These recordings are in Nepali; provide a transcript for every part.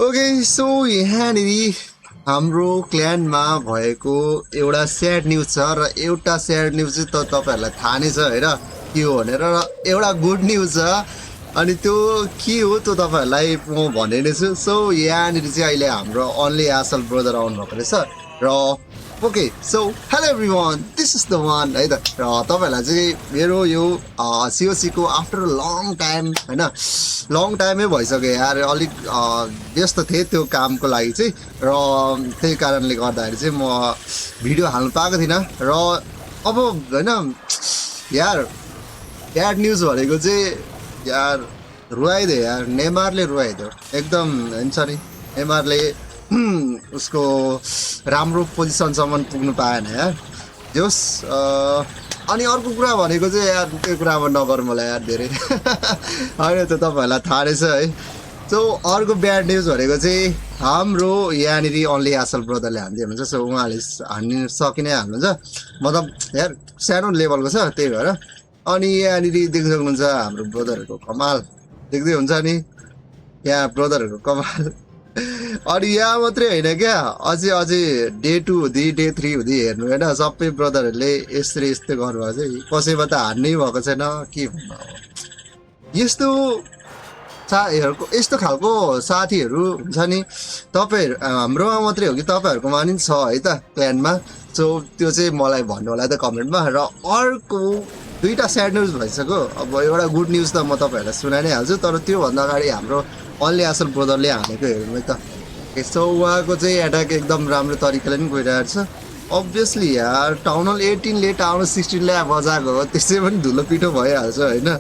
ओके सो यहाँनिर हाम्रो क्ल्यानमा भएको एउटा स्याड न्युज छ र एउटा स्याड न्युज चाहिँ तपाईहरुलाई थाहा नै छ हैन के हो भनेर र एउटा गुड न्युज छ अनि त्यो के हो त्यो तपाईहरुलाई म भन्ने नै छु सो यहाँनिर चाहिँ अहिले हाम्रो अन्ली आसल ब्रदर आउनु भएको रहेछ र okay so hello everyone this is the one है त र तपाईहरुलाई चाहिँ मेरो यो सीओसी को आफ्टर लङ टाइम हैन लङ टाइमै भइसक्यो यार अलिक व्यस्त थिएँ त्यो कामको लागि चाहिँ र त्यही कारणले गर्दाखेरि चाहिँ म भिडियो हाल्नु पाएको थिइनँ र अब हैन यार ब्याड न्युज भनेको चाहिँ यार रुवाइदियो यार नेमारले रुवाइदियो एकदम हुन्छ नि नेमारले उसको राम्रो पोजिसनसम्म पुग्नु पाएन यार जोस् अनि अर्को कुरा भनेको चाहिँ यार त्यो कुरामा नगर मलाई यार धेरै होइन त तपाईहरुलाई थाहा रहेछ है सो अर्को ब्याड न्युज भनेको चाहिँ हाम्रो यहाँनिर अन्ली आसल ब्रदरले हान्दियो हुन्छ सो उहाँले हान्नु सकिने हाल्नुहुन्छ मतलब यार सानो लेभलको छ त्यही भएर अनि यहाँनिर देख्न सक्नुहुन्छ हाम्रो ब्रदरहरूको कमाल देख्दै हुन्छ नि यहाँ ब्रदरहरूको कमाल अनि यहाँ मात्रै होइन क्या अझै डे 2 हुँदै डे 3 हुँदै हेर्नु होइन सबै ब्रदरहरूले यस्तो गर्नुभएको चाहिँ कसैमा त हान्नै भएको छैन के भन्नु यस्तो यस्तो खालको साथीहरू हुन्छ नि तपाईहरु हाम्रोमा मात्रै हो कि तपाईहरुकोमा पनि छ है त प्लानमा सो त्यो चाहिँ मलाई भन्नु होला त कमेन्टमा र अर्को दुईटा स्याड न्युज भइसक्यो अब एउटा गुड न्युज त म तपाईहरुलाई सुनाइ नै हाल्छु तर त्यो भन्दा अगाडि हाम्रो अन्ली आसल ब्रदरले हानेको हेर्नु है त सो उहाँको चाहिँ एट्याक एकदम राम्रो तरिकाले पनि गइरहेको छ अभियसली यार टाउन हल 18 ले टाउन 16 ले बजाएको हो त्यसै पनि धुलो पिठो भइहाल्छ होइन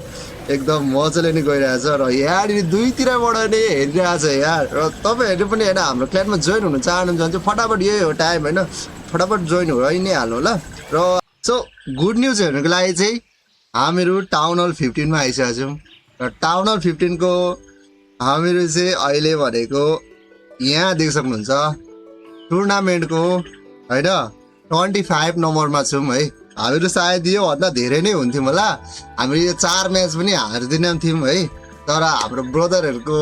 एकदम मजाले नै गइरहेछ र यहाँनिर दुईतिरबाट नै हेरिरहेछ यार र तपाईहरु पनि होइन हाम्रो क्ल्यानमा जोइन हुन चाहनुहुन्छ भने चाहिँ फटाफट यही हो टाइम होइन फटाफट जोइन होइ नै हाल्नु होला र सो गुड न्युज हेर्नुको लागि चाहिँ हामीहरू टाउन हल 15 मा आइसकेका छौँ र टाउन हल 15 को हामीहरू चाहिँ अहिले भनेको यहाँ देख्न सक्नुहुन्छ टुर्नामेन्टको होइन 25 नम्बरमा छौँ है हामीहरू सायद यो भन्दा धेरै नै हुन्थ्यौँ होला हामीले यो 4 म्याच पनि हार्दिनँ थियौँ है तर हाम्रो ब्रदरहरूको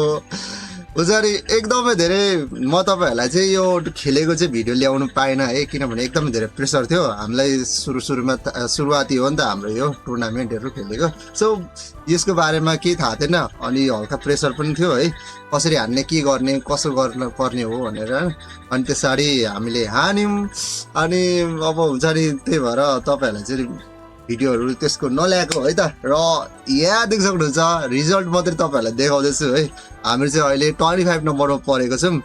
उजारी एकदमै धेरै म तपाईहरुलाई चाहिँ यो खेलेको चाहिँ भिडियो ल्याउनु पाइनँ है किनभने एकदमै धेरै प्रेसर थियो हामीलाई सुरुमा सुरुवाती हो नि त हाम्रो यो टुर्नामेन्टहरू खेलेको सो यसको बारेमा केही थाहा थिएन अनि हल्का प्रेसर पनि थियो है कसरी हान्ने के गर्ने कसो गर्न पर्ने हो भनेर अनि त्यसरी हामीले हान्यौँ अनि अब हुन्छ नि त्यही भएर तपाईहरुलाई चाहिँ भिडियोहरू त्यसको नल्याएको है त र यहाँ देख्न सक्नुहुन्छ रिजल्ट मात्रै तपाईहरुलाई देखाउँदैछु है हामी चाहिँ अहिले 25 नम्बरमा परेको छौँ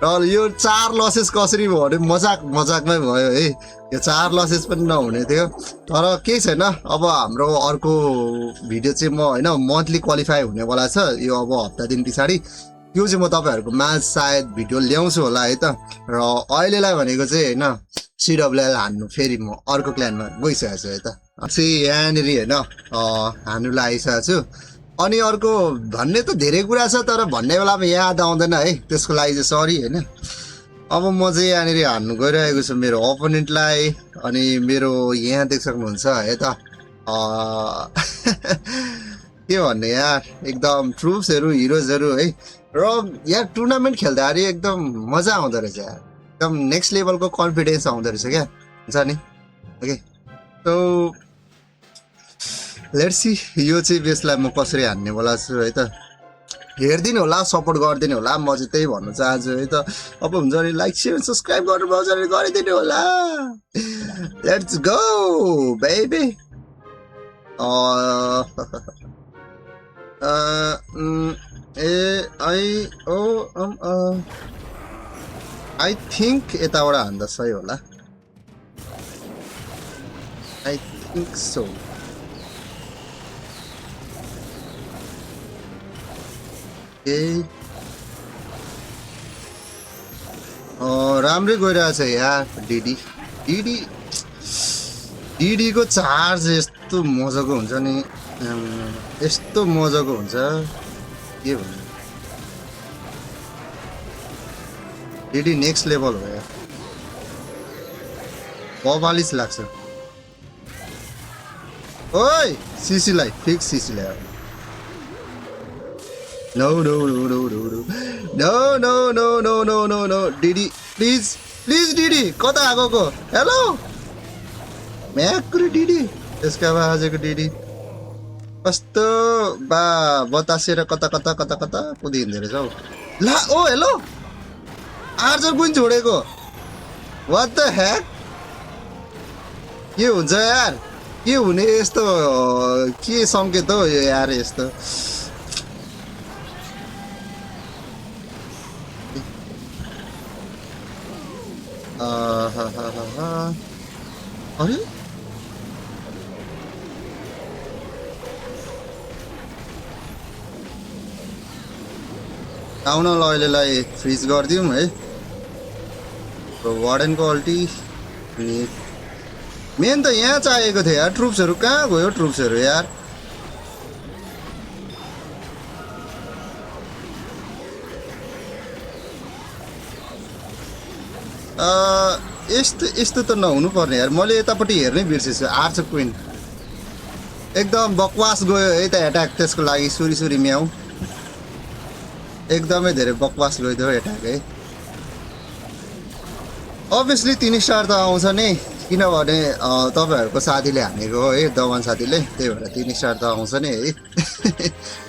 र यो 4 लसेस कसरी भयो भने मजाकमै भयो है यो 4 लसेस पनि नहुने थियो तर केही छैन अब हाम्रो अर्को भिडियो चाहिँ म होइन मन्थली क्वालिफाई हुनेवाला छ यो अब हप्ता दिन पछाडि त्यो चाहिँ म तपाईहरुको माझ सायद भिडियो ल्याउँछु होला है त र अहिलेलाई भनेको चाहिँ होइन CWL हान्नु फेरि म अर्को क्ल्यानमा गइसकेको छु है त चाहिँ यहाँनिर होइन हान्नुलाई आइसकेको छु अनि अर्को भन्ने त धेरै कुरा छ तर भन्ने बेलामा याद आउँदैन है त्यसको लागि चाहिँ सरी होइन अब म चाहिँ यहाँनिर हान्नु गइरहेको छु मेरो अपोनेन्टलाई अनि मेरो यहाँ देख्न सक्नुहुन्छ है त के भन्ने यार एकदम ट्रुप्सहरू हिरोजहरू है र यार टुर्नामेन्ट खेल्दाखेरि एकदम मजा आउँदो रहेछ यार एकदम नेक्स्ट लेभलको कन्फिडेन्स आउँदो रहेछ क्या हुन्छ नि ओके सो लेट्स सी यो चाहिँ बेसलाई म कसरी हान्नेवाला छु है त हेरिदिनु होला सपोर्ट गरिदिनु होला म चाहिँ त्यही भन्न चाहन्छु है त अब हुन्छ नि लाइक सेयर सब्सक्राइब गर्नुभयो भने गरिदिनु होला let's go baby I think यताबाट हान्दा सही होला आई थिङ्क सो राम्रै गइरहेछ यार डिडीको चार्ज यस्तो मजाको हुन्छ नि यस्तो मजाको हुन्छ के भन्नु डिडी नेक्स्ट लेभल हो यार 45 लाग्छ ओइ सिसीलाई फिक्स सिसीलाई No. No no no no no no no डिडी प्लिज प्लिज डिडी कता आएको हेलो म्याक्रो डिडी त्यसका बाजेको डिडी कस्तो बा बतासेर कता कता कता कता कुदिँदो रहेछ हौ ला ओ हेलो आर्चर पनि छोडेको वाट द ह्याक के हुन्छ यार के हुने यस्तो के सङ्केत हो यो यार यस्तो अरे आउन ल अहिलेलाई फ्रिज गरिदिउँ है वार्डनको अल्टी मेन त यहाँ चाहिएको थियो यार ट्रुप्सहरू कहाँ गयो ट्रुप्सहरू यार यस्तो यस्तो त नहुनु पर्ने यार मैले यतापट्टि हेर्नै बिर्सेछु आर्चर क्विन एकदम बकवास गयो है त एट्याक त्यसको लागि सुरी म्याउ एकदमै धेरै बकवास गइदियो एट्याक है अभियसली 3 स्टार त आउँछ नि किनभने तपाईँहरूको साथीले हानेको हो है दमन साथीले त्यही भएर 3 स्टार त आउँछ नि है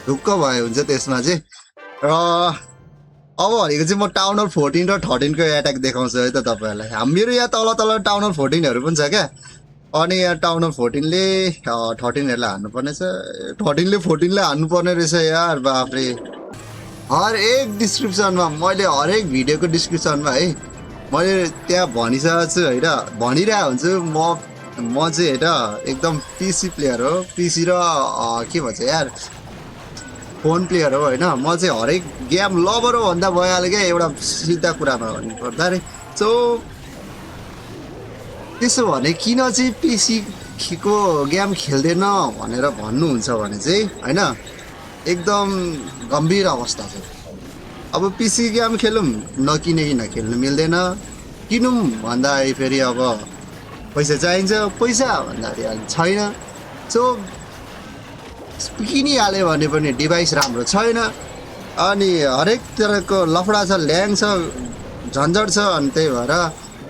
ढुक्क भयो हुन्छ त्यसमा चाहिँ र अब भनेको चाहिँ म टाउन हल 14 र 13 को एट्याक देखाउँछु है त तपाईँहरूलाई मेरो यहाँ तल तल टाउन हल 14हरू पनि छ क्या अनि यहाँ टाउन हल 14ले 13हरूलाई हान्नुपर्ने छ 13ले 14लाई हान्नुपर्ने रहेछ यार बाफ्रे हरेक डिस्क्रिप्सनमा मैले हरेक भिडियोको डिस्क्रिप्सनमा है मैले त्यहाँ भनिसकेको छु होइन भनिरहेको हुन्छु म चाहिँ होइन एकदम पिसी प्लेयर हो पिसी र के भन्छ यार फोन प्लेयर हो होइन म चाहिँ हरेक गेम लभर हो भन्दा भइहाल्यो क्या एउटा सिधा कुरामा भन्नुपर्दा रे सो त्यसो भने किन चाहिँ पिसीको गेम खेल्दैन भनेर भन्नुहुन्छ भने चाहिँ होइन एकदम गम्भीर अवस्था छ अब पिसी गेम खेलौँ नकिने किन खेल्नु मिल्दैन किनौँ भन्दा फेरि अब पैसा चाहिन्छ पैसा भन्दाखेरि छैन सो किनिहाल्यो भने पनि डिभाइस राम्रो छैन अनि हरेक तरहको लफडा छ ल्याङ छ झन्झट छ अनि त्यही भएर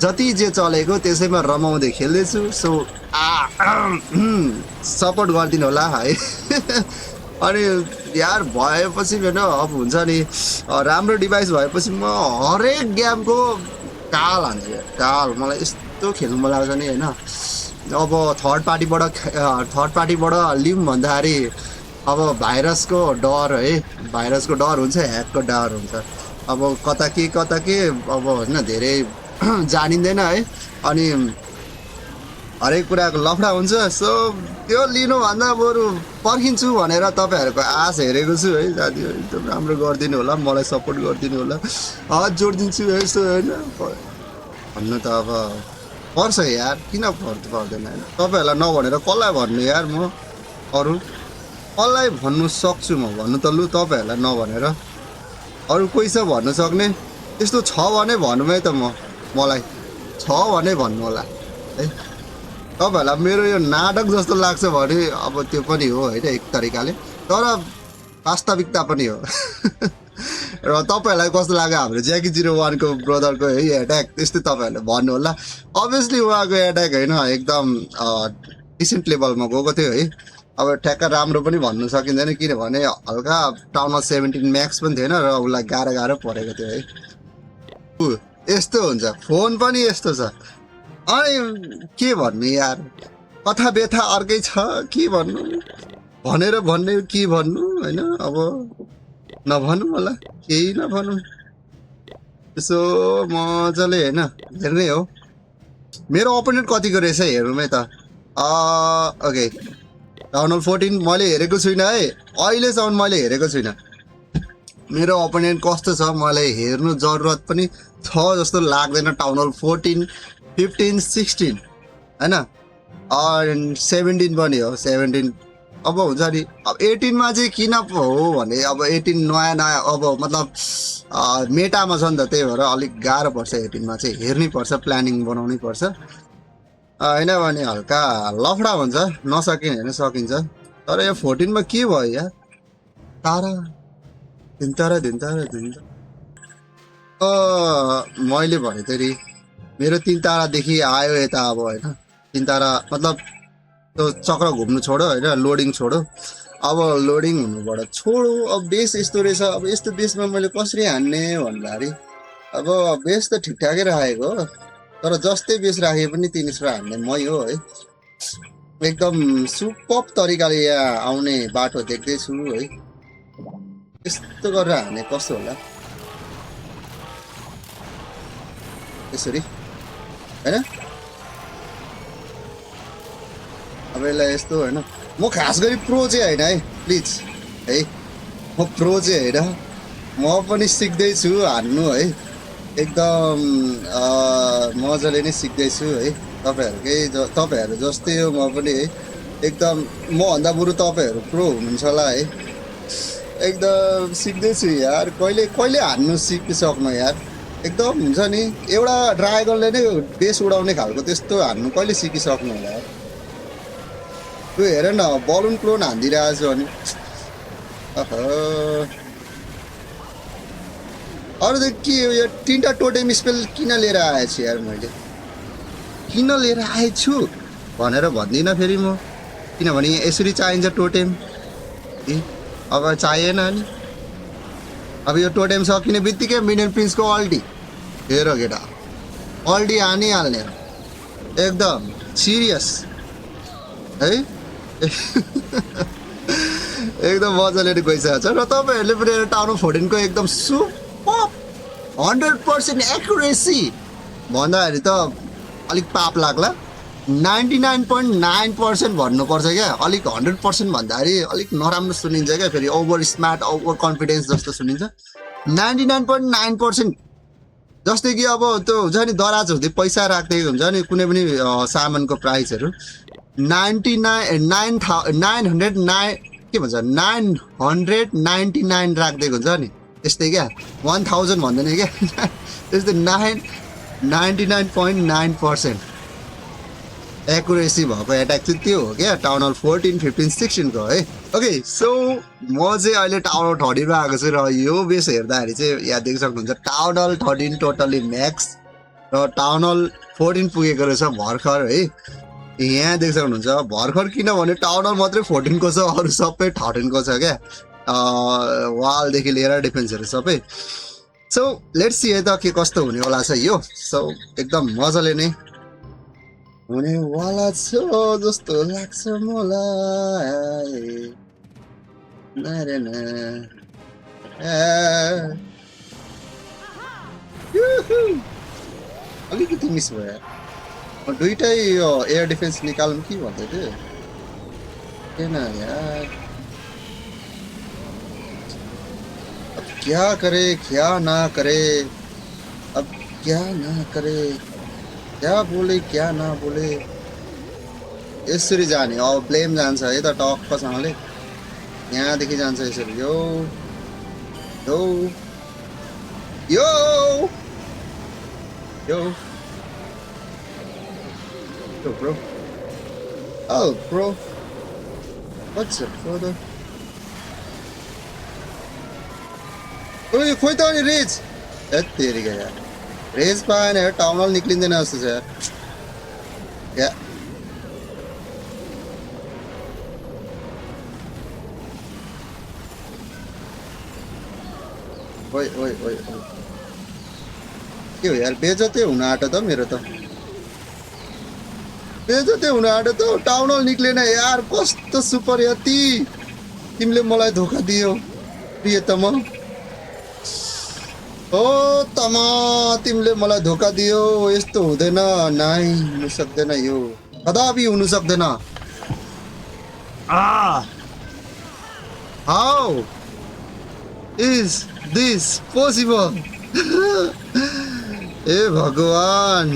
जति जे चलेको त्यसैमा रमाउँदै खेल्दैछु सो सपोर्ट गरिदिनु होला है अनि यार भएपछि होइन अब हुन्छ नि राम्रो डिभाइस भएपछि म हरेक गेमको काल हान्छु काल मलाई यस्तो खेल्नु मन लाग्छ नि होइन अब थर्ड पार्टीबाट लिउँ भन्दाखेरि अब भाइरसको डर है भाइरसको डर हुन्छ ह्याकको डर हुन्छ अब कता के अब होइन धेरै जानिँदैन है अनि हरेक कुराको लफडा हुन्छ सो त्यो लिनुभन्दा बरु पर्खिन्छु भनेर तपाईँहरूको आश हेरेको छु है साथीहरू एकदम राम्रो गरिदिनु होला मलाई सपोर्ट गरिदिनु होला हात जोडिदिन्छु यस्तो होइन भन्नु त अब पर्छ यार किन पर्दैन होइन तपाईँहरूलाई नभनेर कसलाई भन्नु यार म अरू कसलाई भन्नु सक्छु म भन्नु त लु तपाईँहरूलाई नभनेर अरू कोही छ भन्नु सक्ने यस्तो छ भने भन्नु है त मलाई छ भने भन्नु होला है तपाईँहरूलाई मेरो यो नाटक जस्तो लाग्छ भने अब त्यो पनि हो होइन एक तरिकाले तर वास्तविकता पनि हो र तपाईँहरूलाई कस्तो लाग्यो हाम्रो ज्याकी 01 को ब्रदरको है एट्याक त्यस्तै तपाईँहरूले भन्नु होला अभियसली उहाँको एट्याक होइन एकदम डिसेन्ट लेभलमा गएको थियो है अब ठ्याक्क राम्रो पनि भन्नु सकिँदैन किनभने हल्का टाउन 17 म्याक्स पनि थिएन र उसलाई गाह्रो परेको थियो है यस्तो हुन्छ फोन पनि यस्तो छ अनि के भन्नु यार कथा व्यथा अर्कै छ के भन्नु भनेर भन्ने के भन्नु होइन अब नभनौँ होला केही नभनौँ यसो मजाले होइन हेर्ने हो मेरो अपोनेन्ट कतिको रहेछ हेरौँ है त ओके टाउन हल 14 मैले हेरेको छुइनँ है अहिलेसम्म मैले हेरेको छुइनँ मेरो अपोनेन्ट कस्तो छ मलाई हेर्नु जरुरत पनि छ जस्तो लाग्दैन टाउन हल 14 15 16 होइन 17 पनि हो 17 अब हुन्छ नि अब 18 मा चाहिँ किन हो भने अब 18 नयाँ अब मतलब मेटामा छ नि त त्यही भएर अलिक गाह्रो पर्छ 18 मा चाहिँ हेर्नै पर्छ प्लानिङ बनाउनै पर्छ होइन भने हल्का लफडा हुन्छ नसकिने होइन सकिन्छ तर यो 14 मा के भयो यार तारा दिन मैले भने त नि मेरो 3 तारादेखि आयो यता अब होइन 3 तारा मतलब त्यो चक्र घुम्नु छोडो होइन लोडिङ छोडो अब लोडिङ हुनुबाट छोडो अब बेस यस्तो रहेछ अब यस्तो बेसमा मैले कसरी हान्ने भन्दाखेरि अब बेस त ठिकठाकै राखेको हो तर जस्तै बेस राखे पनि 3 हान्ने मै हो है एकदम सुपर तरिकाले यहाँ आउने बाटो देख्दैछु है यस्तो गरेर हान्ने कस्तो होला यसरी होइन अब यसलाई यस्तो होइन म खास गरी प्रो चाहिँ होइन है प्लिज है म प्रो चाहिँ होइन म पनि सिक्दैछु हान्नु है एकदम मजाले नै सिक्दैछु है तपाईँहरू जस्तै हो म पनि है एकदम मभन्दा बरु तपाईँहरू प्रो हुनुहुन्छ होला है एकदम सिक्दैछु यार कहिले कहिले हान्नु सिकिसक्नु यार एकदम हुन्छ नि एउटा ड्रागनले नै बेस उडाउने खालको त्यस्तो हान्नु कहिले सिकिसक्नु होला त्यो हेर न बलुन क्लोन हानिदिरहेको छु अनि अरू त के हो यो 3टा टोटेम स्पेल किन लिएर आएछु यार मैले किन लिएर आएछु भनेर भन्दिनँ फेरि म किनभने यसरी चाहिन्छ टोटेम अब चाहिएन नि अब यो टोटेम सकिने बित्तिकै मिनियन प्रिन्सको अल्टी हेर केटा अल्टी हानिहाल्ने एकदम सिरियस है एकदम मजाले गइसकेको छ र तपाईँहरूले पनि टाउन अफ 14 को एकदम सुपर 100% एक्युरेसी भन्दाखेरि त अलिक पाप लाग्ला 99.9% भन्नुपर्छ क्या अलिक 100% भन्दाखेरि अलिक नराम्रो सुनिन्छ क्या फेरि ओभर स्मार्ट ओभर कन्फिडेन्स जस्तो सुनिन्छ 99.9% जस्तै कि अब त्यो हुन्छ नि दराज हुँदै पैसा राख्दै हुन्छ नि कुनै पनि सामानको प्राइसहरू 999 के भन्छ 999 राखिदिएको हुन्छ नि त्यस्तै क्या 1000 भन्दैन क्या त्यस्तै 99.9% एक्युरेसी भएको एट्याक चाहिँ त्यो हो क्या टाउन हल 14, 15, 16 को है ओके सो म चाहिँ अहिले टाउन हल 13 मा आएको छु र यो बेस हेर्दाखेरि चाहिँ यहाँ देख्न सक्नुहुन्छ टाउन हल 13 टोटली म्याक्स र टाउन हल 14 पुगेको रहेछ भर्खर है यहाँ देख्न सक्नुहुन्छ भर्खर किनभने टाउन हल मात्रै 14 को छ अरू सबै 13 को छ क्या वालदेखि लिएर डिफेन्सहरू सबै सो लेट्स सी है त के कस्तो हुनेवाला छ यो सो एकदम मजाले नै हुनेवाला छ जस्तो लाग्छ मलाई अलिकति मिस भयो दुईटै यो एयर डिफेन्स निकाल्नु कि भन्दै थियो किन यार अब क्या करे क्या ना करे अब क्या ना करे क्या बोले क्या ना बोले यसरी जाने अब ब्लेम जान्छ है त टक्कसँगले यहाँदेखि जान्छ यसरी यो यो यो यो Yo, bro. Oh, bro. What's up, brother? ओए खोइ त अनि रेज तेरी गया यार रेज पाएन यार टाउन हल निक्लिँदैन जस्तो छ यार क्या ओइ ओइ ओइ के हो यार बेइज्जतै हुन आँट्यो त मेरो त बेइज्जतै हुन आँट्यो त टाउन हल निक्लेन यार कस्तो सुपर यति तिमीले मलाई धोका दियो प्रियतम ओ तमा तिमीले मलाई धोका दियो यस्तो हुँदैन नाइ हुन सक्दैन यो कदापि हुन सक्दैन हाउ इज दिस पोसिबल ए भगवान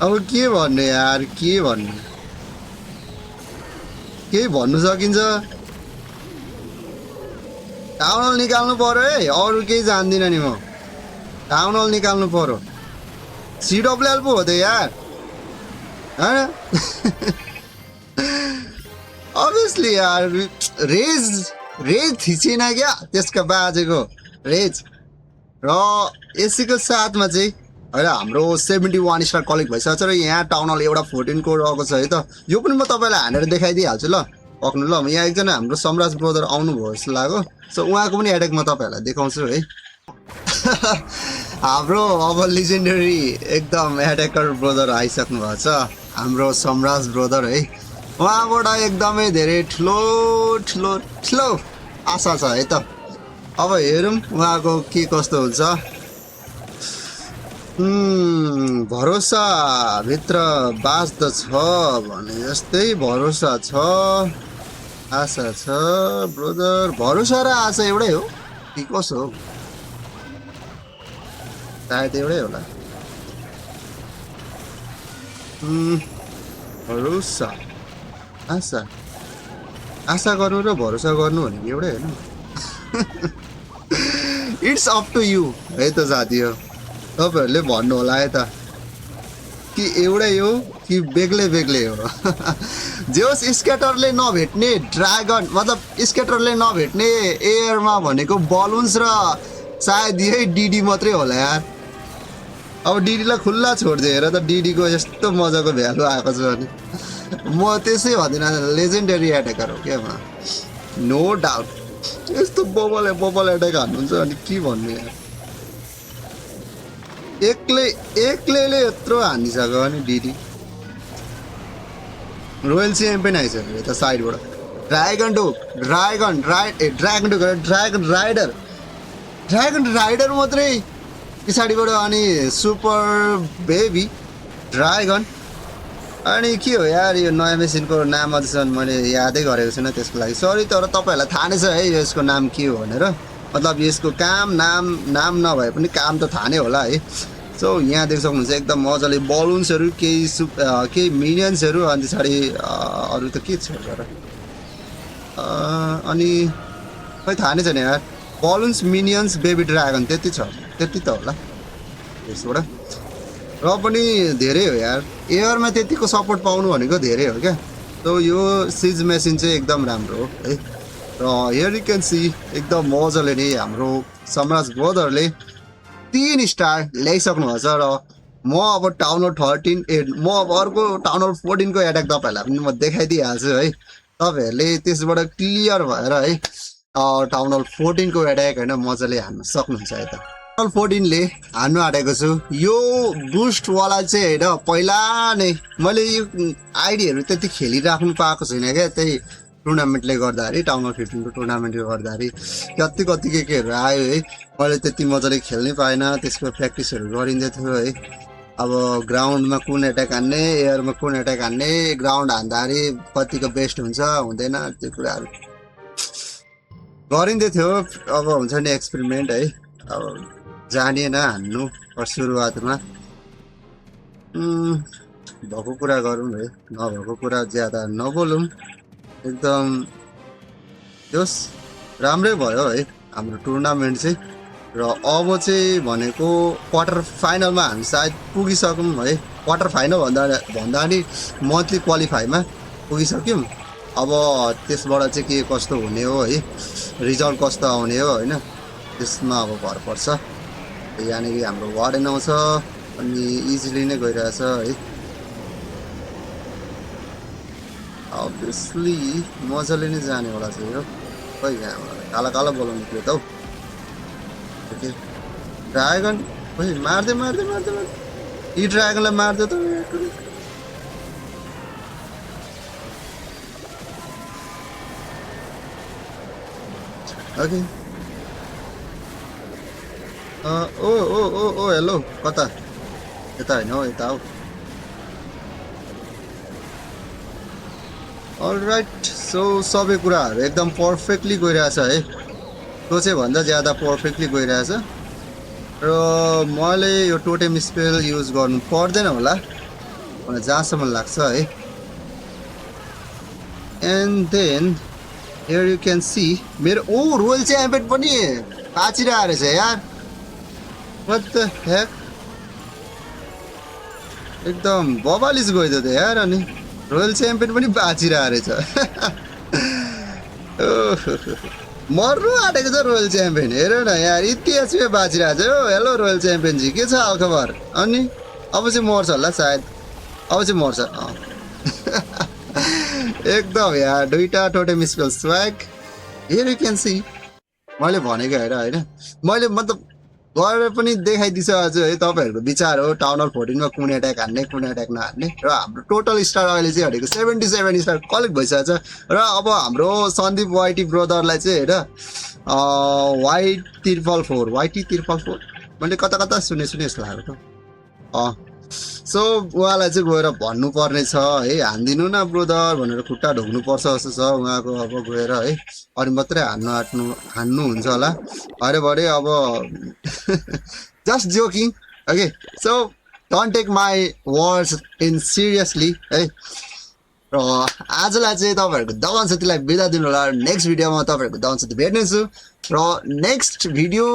अब के भन्ने यार के भन्ने केही भन्नु सकिन्छ टाउन हल निकाल्नु पर्यो है अरू केही जान्दिनँ नि म टाउन हल निकाल्नु पर्यो सिडब्ल्युएल पो हो त यार होइन अभियसली यार रेज रेज थिचेन क्या त्यसका बाजेको रेज र यसैको साथमा चाहिँ होइन हाम्रो 71 स्टार कलेक्ट भइसकेको छ र यहाँ टाउन हल एउटा 14 को रहेको छ है त यो पनि म तपाईँलाई हानेर देखाइदिइहाल्छु ल पक्नु ल यहाँ एकजना हाम्रो सम्राज ब्रदर आउनुभयो जस्तो लाग्यो सो उहाँको पनि एट्याक म तपाईँहरूलाई देखाउँछु है हाम्रो अब लिजेन्डरी एकदम एट्याकर ब्रदर आइसक्नु भएको छ हाम्रो सम्राज ब्रदर है उहाँबाट एकदमै धेरै ठुलो ठुलो ठुलो आशा छ है त अब हेरौँ उहाँको के कस्तो हुन्छ भरोसा भित्र बाँच्दछ भने जस्तै भरोसा छ आशा छ ब्रदर भरोसा र आशा एउटै हो कि कसो हो सायद एउटै होला भरोसा आशा आशा गर्नु र भरोसा गर्नु भनेको एउटै होइन इट्स अप टु यु है त साथी हो तपाईँहरूले भन्नु होला है त कि एउटै हो कि बेग्लै बेग्लै हो जोस स्केटरले नभेट्ने ड्रागन मतलब स्केटरले नभेट्ने एयरमा भनेको बलुन्स र सायद यही डिडी मात्रै होला यार अब डिडीलाई खुल्ला छोडिदियो हेर त डिडीको यस्तो मजाको भ्यालु आएको छ भने म त्यसै भन्दिनँ लेजेन्डरी एट्याकर हो क्या म नो डाउट यस्तो बबल एट्याक हान्नुहुन्छ अनि के भन्नु यार एक्लैले यत्रो हानिसक्यो अनि डिडी रोयल च्याम्पियन आइसक्यो यता साइडबाट ड्रागन राइडर मात्रै पछाडिबाट अनि सुपर बेबी ड्रागन अनि के हो यार यो नयाँ मेसिनको नाम अझसम्म मैले यादै गरेको छुइनँ त्यसको लागि सरी तर तपाईँहरूलाई थाहा नै छ है यसको नाम के हो भनेर मतलब यसको काम नाम नभए पनि काम त थाहा नै होला है सो यहाँ देख्न सक्नुहुन्छ एकदम मजाले बलुन्सहरू केही मिनियन्सहरू अनि पछाडि अरू त के छ र अनि खै थाहा नै छैन यार बलुन्स मिनियन्स बेबी ड्रागन त्यति छ त्यति त होला यसबाट र पनि धेरै हो यार एयरमा त्यतिको सपोर्ट पाउनु भनेको धेरै हो क्या सो यो सिज मेसिन चाहिँ एकदम राम्रो हो है र हियर यु क्यान सी एकदम मजाले नै हाम्रो सम्राज ब्रदरले 3 स्टार ल्याइसक्नु भएको छ र म अब टाउन हल 13 म अब अर्को टाउन हल 14 को एट्याक तपाईँहरूलाई पनि म देखाइदिइहाल्छु है तपाईँहरूले त्यसबाट क्लियर भएर है टाउन हल 14 को एट्याक होइन मजाले हान्न सक्नुहुन्छ है त टाउन हल 14 ले हान्नु आँटेको छु यो बुस्टवाला चाहिँ होइन पहिला नै मैले यो आइडीहरू त्यति खेलिराख्नु पाएको छैन क्या त्यही टुर्नामेन्टले गर्दाखेरि टाउन हल 15 को टुर्नामेन्टले गर्दाखेरि कति केहरू आयो है मैले त्यति मजाले खेल्नै पाएन त्यसको प्र्याक्टिसहरू गरिँदै थियो है अब ग्राउन्डमा कुन एट्याक हान्ने एयरमा कुन एट्याक हान्ने ग्राउन्ड हान्दाखेरि कतिको बेस्ट हुन्छ हुँदैन त्यो कुराहरू गरिँदै थियो अब हुन्छ नि एक्सपेरिमेन्ट है अब जानिएन हान्नु सुरुवातमा भएको कुरा गरौँ है नभएको कुरा ज्यादा नबोलौँ एकदम जोस् राम्रै भयो है हाम्रो टुर्नामेन्ट चाहिँ र अब चाहिँ भनेको क्वार्टर फाइनलमा हामी सायद पुगिसक्यौँ है क्वार्टर फाइनल भन्दा नि मन्थली क्वालिफाईमा पुगिसक्यौँ अब त्यसबाट चाहिँ के कस्तो हुने हो है रिजल्ट कस्तो आउने हो होइन त्यसमा अब भर पर्छ यहाँनिर हाम्रो वार्डेन आउँछ अनि इजिली नै गइरहेछ है अभियसली मजाले नै जाने होला चाहिँ यो खै यहाँ काला बोलाउनु थियो त हौ ओके ड्रागन खै मार्दै यी ड्रागनलाई मार्दै त ओके ओ हेलो कता यता होइन हौ यता हौ अलराइट सो सबै कुराहरू एकदम पर्फेक्टली गइरहेछ है सोचे भन्दा ज्यादा पर्फेक्टली गइरहेछ र मैले यो टोटेम स्पेल युज गर्नु पर्दैन होला मलाई जहाँसम्म लाग्छ है and then here you can see मेरो रोयल च्याम्पियन पनि बाँचिरहेको रहेछ यार व्हाट द हेक एकदम बबालिस गइदियो त यार अनि रोयल च्याम्पियन पनि बाँचिरहेको रहेछ मर्नु आँटेको छ रोयल च्याम्पियन हेर न यार इतिहासमै बाँचिरहेको छ हो हेलो रोयल च्याम्पियन जी के छ हालखबर अनि अब चाहिँ मर्छ होला सायद अब चाहिँ मर्छ एकदम यार दुईटा totem spell swag here you can see मैले भनेको हेर होइन मैले मतलब गरेर पनि देखाइदिइसकेको छु है तपाईँहरूको विचार हो टाउन हल 14 मा कुन एट्याक हान्ने कुन एट्याक नहान्ने र हाम्रो टोटल स्टार अहिले चाहिँ हरेको 77 स्टार कलेक्ट भइसकेको छ र अब हाम्रो सन्दीप वाइटी ब्रदरलाई चाहिँ हेर वाइट तिर्पल 4 वाइटी तिर्पल 4 मैले कता कता सुने जस्तो लागेको त सो उहाँलाई चाहिँ गएर भन्नुपर्ने छ है हानिदिनु न ब्रदर भनेर खुट्टा ढोग्नुपर्छ जस्तो छ उहाँको अब गएर है अनि मात्रै हान्नुहुन्छ होला अरे बढे अब just joking okay so don't take my words in seriously है र आजलाई चाहिँ तपाईँहरूको दगन साथीलाई बिदा दिनु होला नेक्स्ट भिडियोमा तपाईँहरूको दगन साथी भेट्नेछु र नेक्स्ट भिडियो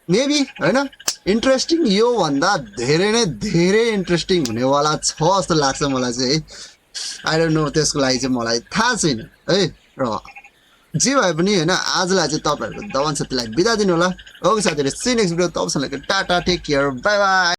मेबी होइन इन्ट्रेस्टिङ योभन्दा धेरै नै धेरै इन्ट्रेस्टिङ हुनेवाला छ जस्तो लाग्छ मलाई चाहिँ है आई डोन्ट नो त्यसको लागि चाहिँ मलाई थाहा छैन है र जे भए पनि होइन आजलाई चाहिँ तपाईँहरूको दगन साथीलाई बिदा दिनु होला ओके साथीहरू सी नेक्स्ट भिडियो तबसम्म tata take care bye by